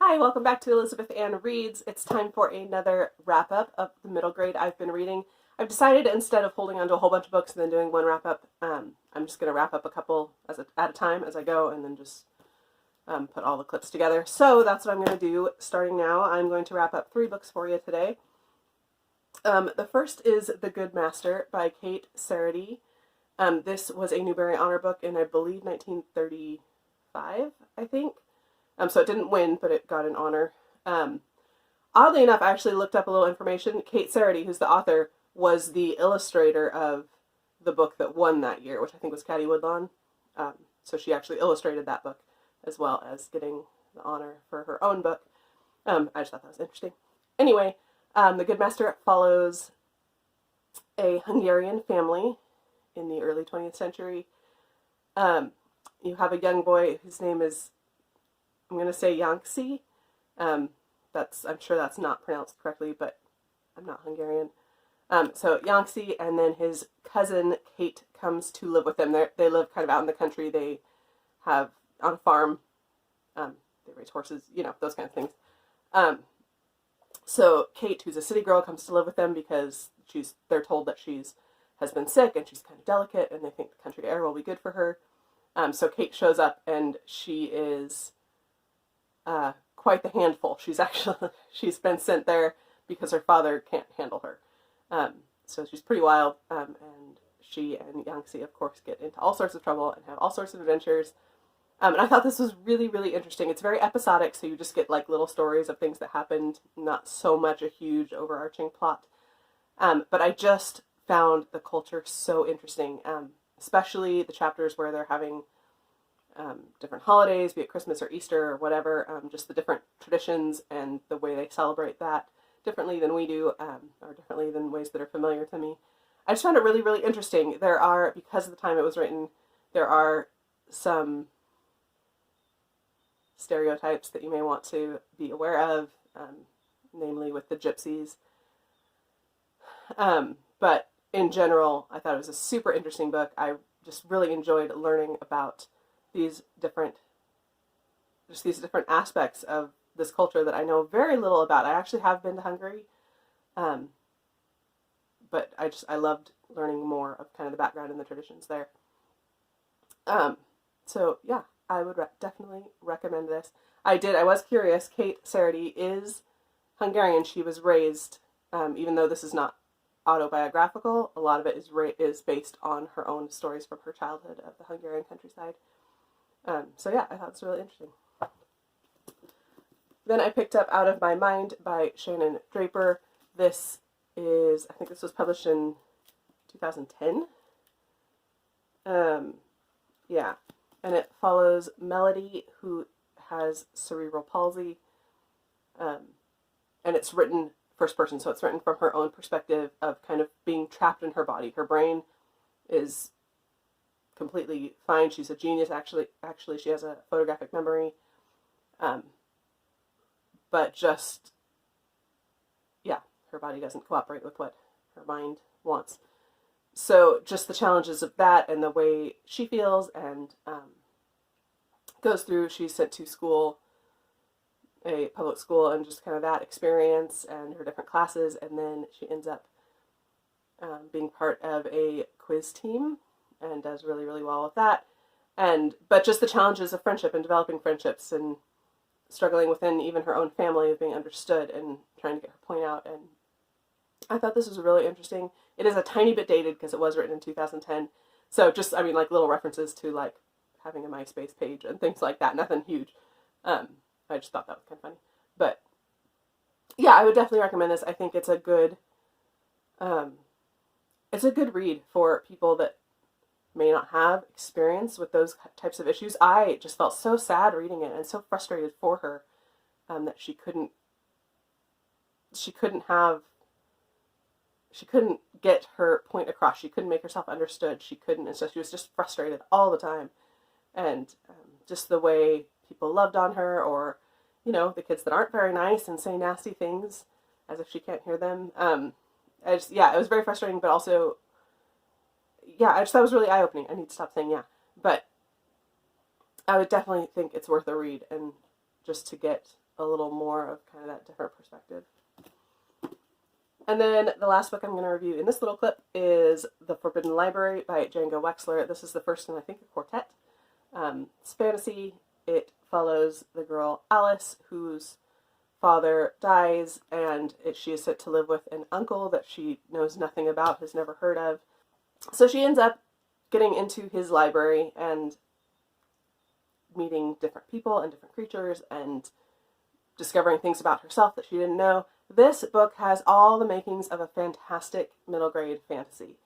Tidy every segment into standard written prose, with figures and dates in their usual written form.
Hi, welcome back to Elizabeth Ann Reads. It's time for another wrap-up of the middle grade I've been reading. I've decided instead of holding on to a whole bunch of books and then doing one wrap-up, I'm just going to wrap up a couple at a time as I go and then just put all the clips together. So that's what I'm going to do starting now. I'm going to wrap up 3 books for you today. The first is The Good Master by Kate Seredy. This was a Newbery Honor book in, I believe, 1935, I think. So it didn't win, but it got an honor. Oddly enough, I actually looked up a little information. Kate Seredy, who's the author, was the illustrator of the book that won that year, which I think was Caddy Woodlawn. So she actually illustrated that book as well as getting the honor for her own book. I just thought that was interesting. Anyway, The Good Master follows a Hungarian family in the early 20th century. You have a young boy whose name is, I'm going to say Auxier. I'm sure that's not pronounced correctly, but I'm not Hungarian. So Auxier, and then his cousin Kate comes to live with them. They live kind of out in the country. They have on a farm. They raise horses, those kind of things. So Kate, who's a city girl, comes to live with them because they're told that has been sick and she's kind of delicate, and they think the country air will be good for her. So Kate shows up, and she is quite the handful. She's been sent there because her father can't handle her. So she's pretty wild, and she and Auxier, of course, get into all sorts of trouble and have all sorts of adventures. And I thought this was really, really interesting. It's very episodic, so you just get like little stories of things that happened, not so much a huge overarching plot. But I just found the culture so interesting, especially the chapters where they're having different holidays, be it Christmas or Easter or whatever, just the different traditions and the way they celebrate that differently than we do, or differently than ways that are familiar to me. I just found it really, really interesting. Because of the time it was written, there are some stereotypes that you may want to be aware of, namely with the gypsies. But in general, I thought it was a super interesting book. I just really enjoyed learning about these different aspects of this culture that I know very little about. I actually have been to Hungary, but I loved learning more of kind of the background and the traditions there. So yeah, I would definitely recommend this. I was curious. Kate Seredy is Hungarian. She was raised, even though this is not autobiographical, a lot of it is based on her own stories from her childhood of the Hungarian countryside. So yeah, I thought it was really interesting. Then I picked up Out of My Mind by Sharon Draper. I think this was published in 2010. Yeah, and it follows Melody, who has cerebral palsy, and it's written first person, so it's written from her own perspective of kind of being trapped in her body. Her brain is completely fine. She's a genius, actually she has a photographic memory, but just, yeah, her body doesn't cooperate with what her mind wants. So just the challenges of that and the way she feels, and goes through, she's sent to school, a public school, and just kind of that experience and her different classes, and then she ends up being part of a quiz team and does really, really well with that. But just the challenges of friendship and developing friendships and struggling within even her own family of being understood and trying to get her point out. And I thought this was really interesting. It is a tiny bit dated because it was written in 2010. So just, like little references to like having a MySpace page and things like that. Nothing huge. I just thought that was kind of funny. But yeah, I would definitely recommend this. I think it's a good read for people that may not have experience with those types of issues. I just felt so sad reading it and so frustrated for her, that she couldn't get her point across. She couldn't make herself understood. And so she was just frustrated all the time. And just the way people loved on her, or, the kids that aren't very nice and say nasty things as if she can't hear them. It was very frustrating, but also, I just thought it was really eye-opening. I need to stop saying yeah. But I would definitely think it's worth a read, and just to get a little more of kind of that different perspective. And then the last book I'm going to review in this little clip is The Forbidden Library by Django Wexler. This is the first in, I think, a quartet. It's fantasy. It follows the girl Alice, whose father dies, and she is set to live with an uncle that she knows nothing about, has never heard of. So she ends up getting into his library and meeting different people and different creatures and discovering things about herself that she didn't know. This book has all the makings of a fantastic middle grade fantasy,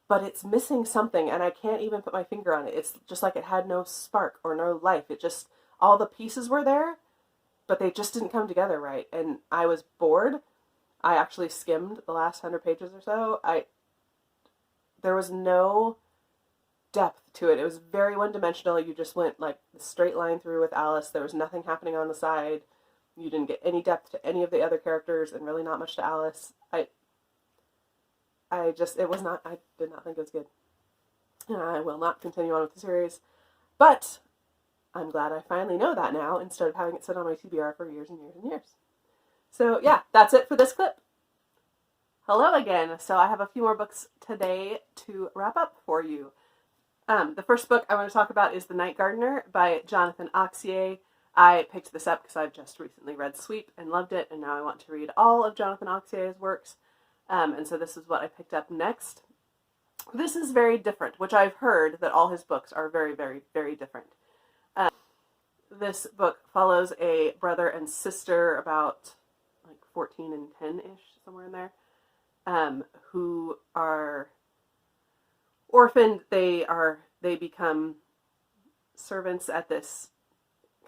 but it's missing something, and I can't even put my finger on it. It's just like it had no spark or no life. It just, all the pieces were there, but they just didn't come together right, and I was bored. I actually skimmed the last 100 pages or so. There was no depth to it. It was very one-dimensional. You just went like a straight line through with Alice. There was nothing happening on the side. You didn't get any depth to any of the other characters, and really not much to Alice. I did not think it was good. And I will not continue on with the series. But I'm glad I finally know that now, instead of having it sit on my TBR for years and years and years. So yeah, that's it for this clip. Hello again. So I have a few more books today to wrap up for you. The first book I want to talk about is The Night Gardener by Jonathan Auxier. I picked this up because I've just recently read Sweep and loved it, and now I want to read all of Jonathan Auxier's works. And so this is what I picked up next. This is very different, which I've heard that all his books are very, very, very different. This book follows a brother and sister, about like 14 and 10-ish, somewhere in there, who are orphaned. They become servants at this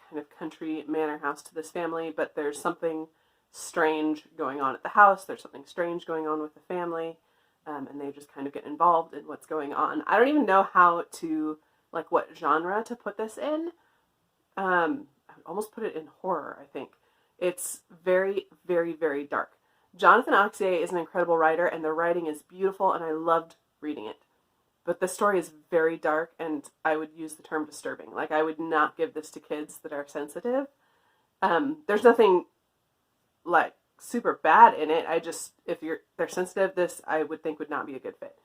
kind of country manor house to this family, but there's something strange going on at the house. There's something strange going on with the family, and they just kind of get involved in what's going on. I don't even know how to, like, what genre to put this in. I would almost put it in horror, I think. It's very, very, very dark. Jonathan Auxier is an incredible writer, and the writing is beautiful, and I loved reading it. But the story is very dark, and I would use the term disturbing. Like, I would not give this to kids that are sensitive. There's nothing, like, super bad in it. If they're sensitive, this I would think would not be a good fit.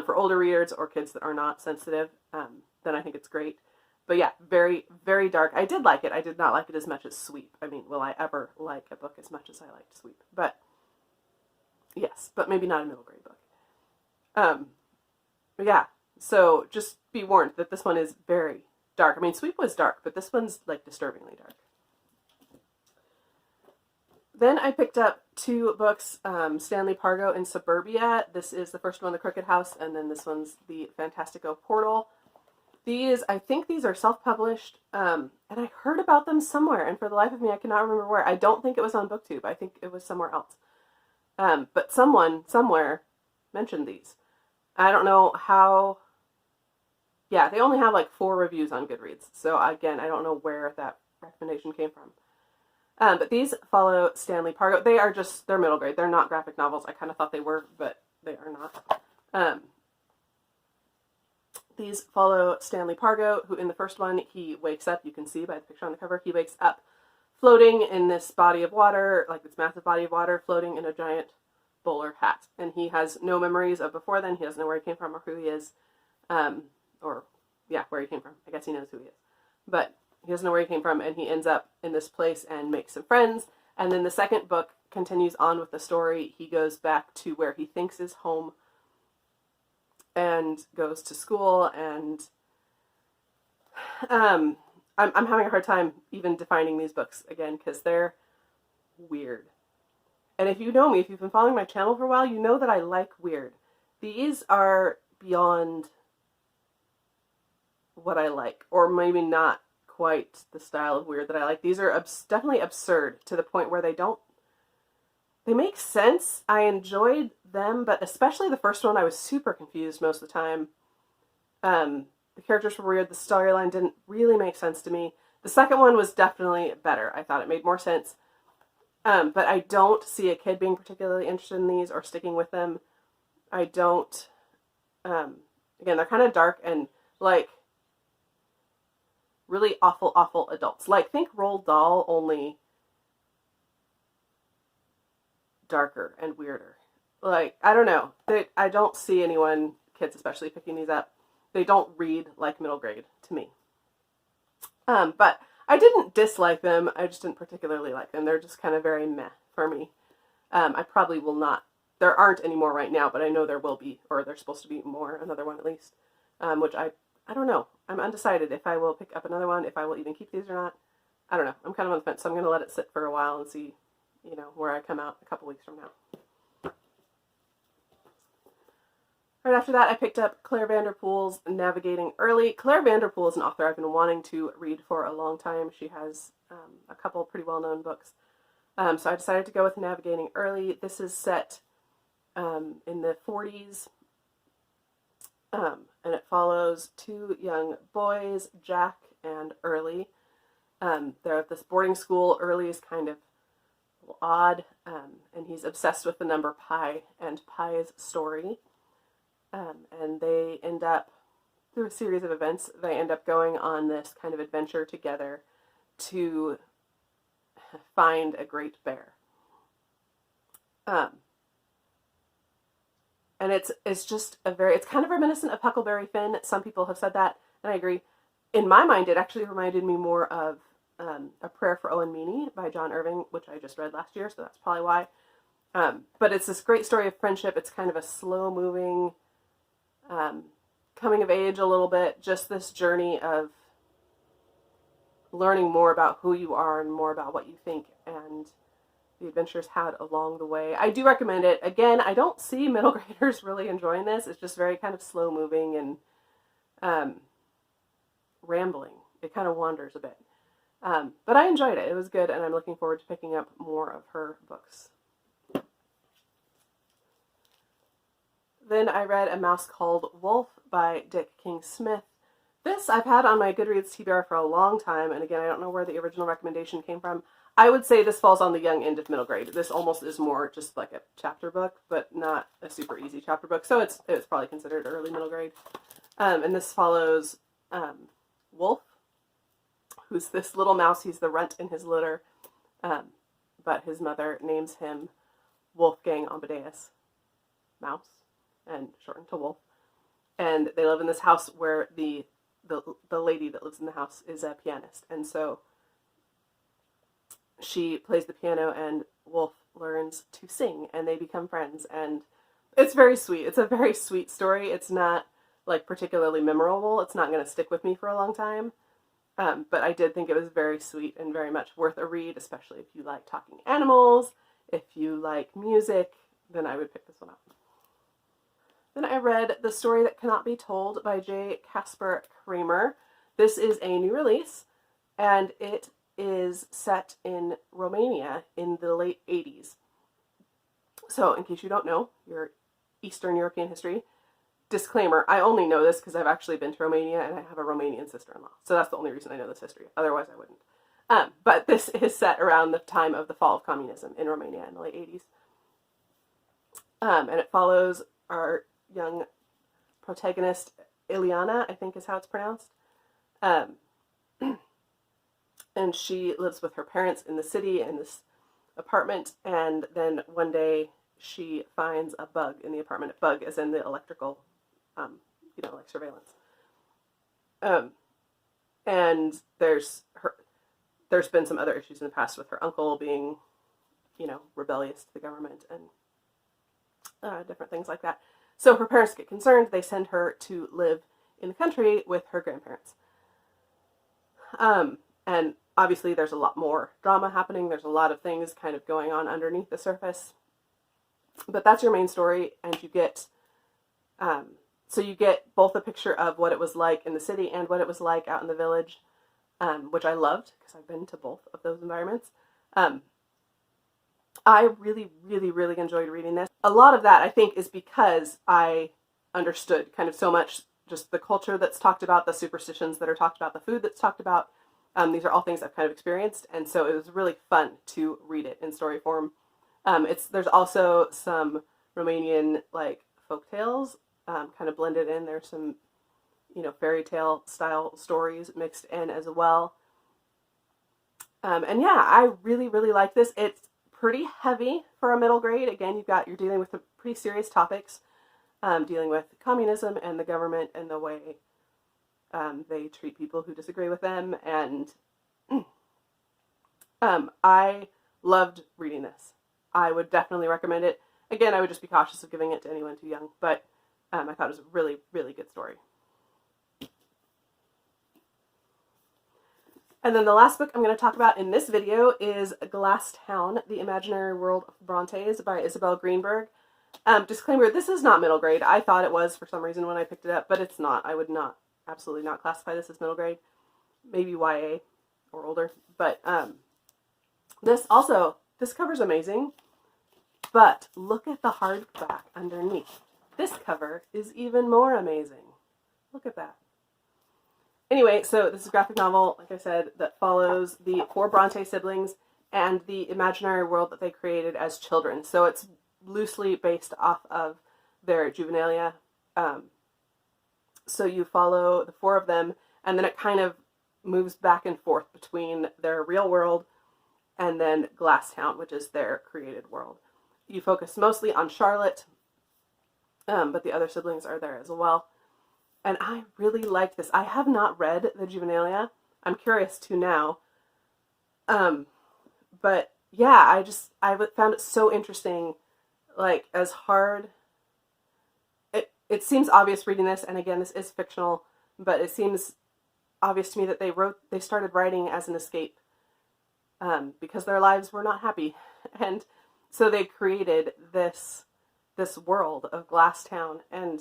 For older readers or kids that are not sensitive, then I think it's great. But yeah, very, very dark. I did like it. I did not like it as much as Sweep. I mean, will I ever like a book as much as I liked Sweep? But yes, but maybe not a middle grade book. Yeah, so just be warned that this one is very dark. I mean, Sweep was dark, but this one's like disturbingly dark. Then I picked up two books, Stanley Pargo and Suburbua. This is the first one, The Crooked House, and then this one's The Fantastico Portal. I think these are self-published, and I heard about them somewhere, and for the life of me, I cannot remember where. I don't think it was on BookTube. I think it was somewhere else. But someone, somewhere, mentioned these. I don't know how. Yeah, they only have like 4 reviews on Goodreads, so again, I don't know where that recommendation came from. But these follow Stanley Pargo. They're middle grade. They're not graphic novels. I kind of thought they were, but they are not. These follow Stanley Pargo, who in the first one, he wakes up, you can see by the picture on the cover, he wakes up floating in this body of water, like this massive body of water, floating in a giant bowler hat. And he has no memories of before then. He doesn't know where he came from or who he is. Where he came from. I guess he knows who he is. But he doesn't know where he came from, and he ends up in this place and makes some friends. And then the second book continues on with the story. He goes back to where he thinks is home and goes to school, and I'm having a hard time even defining these books again, because they're weird. And if you know me, if you've been following my channel for a while, you know that I like weird. These are beyond what I like, or maybe not quite the style of weird that I like. These are definitely absurd to the point where they make sense. I enjoyed them, but especially the first one, I was super confused most of the time. The characters were weird. The storyline didn't really make sense to me. The second one was definitely better. I thought it made more sense. But I don't see a kid being particularly interested in these or sticking with them. I don't. Again, they're kind of dark and like really awful, awful adults. Like, think Roald Dahl, only darker and weirder. Like, I don't know. I don't see anyone, kids especially, picking these up. They don't read like middle grade to me. But I didn't dislike them. I just didn't particularly like them. They're just kind of very meh for me. I probably will not. There aren't any more right now, but I know there will be, or there's supposed to be more, another one at least, which I don't know. I'm undecided if I will pick up another one, if I will even keep these or not. I don't know. I'm kind of on the fence, so I'm going to let it sit for a while and see, where I come out a couple weeks from now. Right after that, I picked up Clare Vanderpool's Navigating Early. Clare Vanderpool is an author I've been wanting to read for a long time. She has a couple pretty well-known books. So I decided to go with Navigating Early. This is set in the 40s, and it follows two young boys, Jack and Early. They're at this boarding school. Early is kind of odd, and he's obsessed with the number pi and Pi's story. And they end up, through a series of events, they end up going on this kind of adventure together to find a great bear. And it's just it's kind of reminiscent of Huckleberry Finn. Some people have said that, and I agree. In my mind, it actually reminded me more of A Prayer for Owen Meany by John Irving, which I just read last year, so that's probably why. But it's this great story of friendship. It's kind of a slow-moving, coming of age a little bit, just this journey of learning more about who you are and more about what you think and the adventures had along the way. I do recommend it. Again, I don't see middle graders really enjoying this. It's just very kind of slow-moving and rambling. It kind of wanders a bit. But I enjoyed it. It was good, and I'm looking forward to picking up more of her books. Then I read A Mouse Called Wolf by Dick King-Smith. This I've had on my Goodreads TBR for a long time, and again, I don't know where the original recommendation came from. I would say this falls on the young end of middle grade. This almost is more just like a chapter book, but not a super easy chapter book, so it's probably considered early middle grade. And this follows Wolf, who's this little mouse. He's the runt in his litter, but his mother names him Wolfgang Amadeus Mouse, and shortened to Wolf. And they live in this house where the lady that lives in the house is a pianist, and so she plays the piano and Wolf learns to sing, and they become friends, and it's very sweet. It's a very sweet story. It's not like particularly memorable. It's not going to stick with me for a long time, but I did think it was very sweet and very much worth a read, especially if you like talking animals, if you like music, then I would pick this one up. Then I read The Story That Cannot Be Told by J. Kasper Kramer. This is a new release, and it is set in Romania in the late 80s. So, in case you don't know your Eastern European history, disclaimer, I only know this because I've actually been to Romania and I have a Romanian sister-in-law. So that's the only reason I know this history. Otherwise, I wouldn't. But this is set around the time of the fall of communism in Romania in the late 80s. And it follows our young protagonist, Ileana, I think is how it's pronounced. And she lives with her parents in the city in this apartment, and then one day she finds a bug in the apartment. A bug as in the electrical, like surveillance. And there's been some other issues in the past with her uncle being, rebellious to the government and different things like that. So her parents get concerned. They send her to live in the country with her grandparents. And obviously there's a lot more drama happening. There's a lot of things kind of going on underneath the surface. But that's your main story, and you get both a picture of what it was like in the city and what it was like out in the village, which I loved because I've been to both of those environments. I really, really, really enjoyed reading this. A lot of that, I think, is because I understood kind of so much just the culture that's talked about, the superstitions that are talked about, the food that's talked about. These are all things I've kind of experienced, and so it was really fun to read it in story form. There's also some Romanian folk tales kind of blended in. There's some fairy tale style stories mixed in as well. And yeah, I really, really like this. It's pretty heavy for a middle grade. Again, you're dealing with some pretty serious topics, dealing with communism and the government and the way they treat people who disagree with them. And I loved reading this. I would definitely recommend it. Again, I would just be cautious of giving it to anyone too young, but I thought it was a really, really good story. And then the last book I'm going to talk about in this video is Glass Town, The Imaginary World of Brontes by Isabel Greenberg. Disclaimer, this is not middle grade. I thought it was for some reason when I picked it up, but it's not. I would absolutely not classify this as middle grade. Maybe YA or older. But this cover's amazing. But look at the hardback underneath. This cover is even more amazing. Look at that. Anyway, so this is a graphic novel, like I said, that follows the 4 Bronte siblings and the imaginary world that they created as children. So it's loosely based off of their juvenilia. So you follow the 4 of them, and then it kind of moves back and forth between their real world and then Glass Town, which is their created world. You focus mostly on Charlotte, but the other siblings are there as well. And I really liked this. I have not read the juvenilia. I'm curious to now. But yeah, I found it so interesting. Like, as hard, it seems obvious reading this, and again, this is fictional, but it seems obvious to me that they started writing as an escape, because their lives were not happy. And so they created this world of Glass Town. And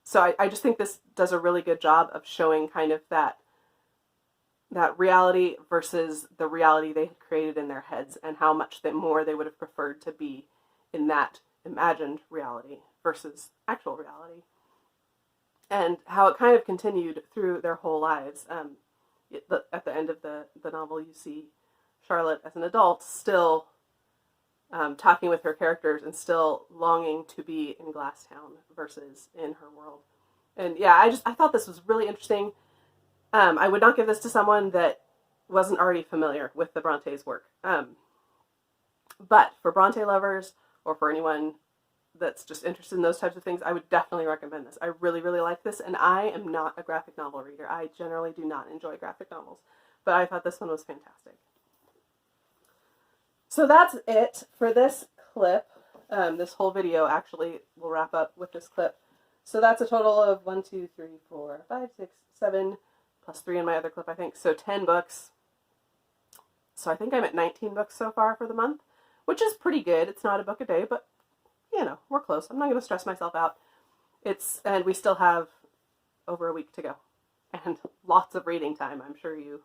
so I just think this does a really good job of showing kind of that reality versus the reality they had created in their heads, and how much more they would have preferred to be in that imagined reality versus actual reality. And how it kind of continued through their whole lives. At the end of the novel, you see Charlotte as an adult still talking with her characters and still longing to be in Glass Town versus in her world. And yeah, I thought this was really interesting. I would not give this to someone that wasn't already familiar with the Brontes' work. But for Bronte lovers, or for anyone that's just interested in those types of things, I would definitely recommend this. I really, really like this, and I am not a graphic novel reader. I generally do not enjoy graphic novels, but I thought this one was fantastic. So that's it for this clip. This whole video actually will wrap up with this clip. So that's a total of 1, 2, 3, 4, 5, 6, 7, plus 3 in my other clip, I think. So 10 books. So I think I'm at 19 books so far for the month, which is pretty good. It's not a book a day, but you know, we're close. I'm not going to stress myself out. And we still have over a week to go, and lots of reading time. I'm sure you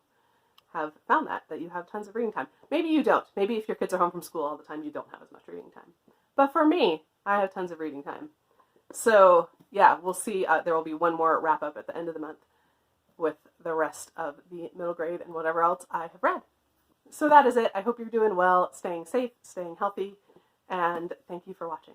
have found that you have tons of reading time. Maybe you don't. Maybe if your kids are home from school all the time, you don't have as much reading time. But for me, I have tons of reading time. So yeah, we'll see. There will be one more wrap up at the end of the month with the rest of the middle grade and whatever else I have read. So that is it. I hope you're doing well, staying safe, staying healthy, and thank you for watching.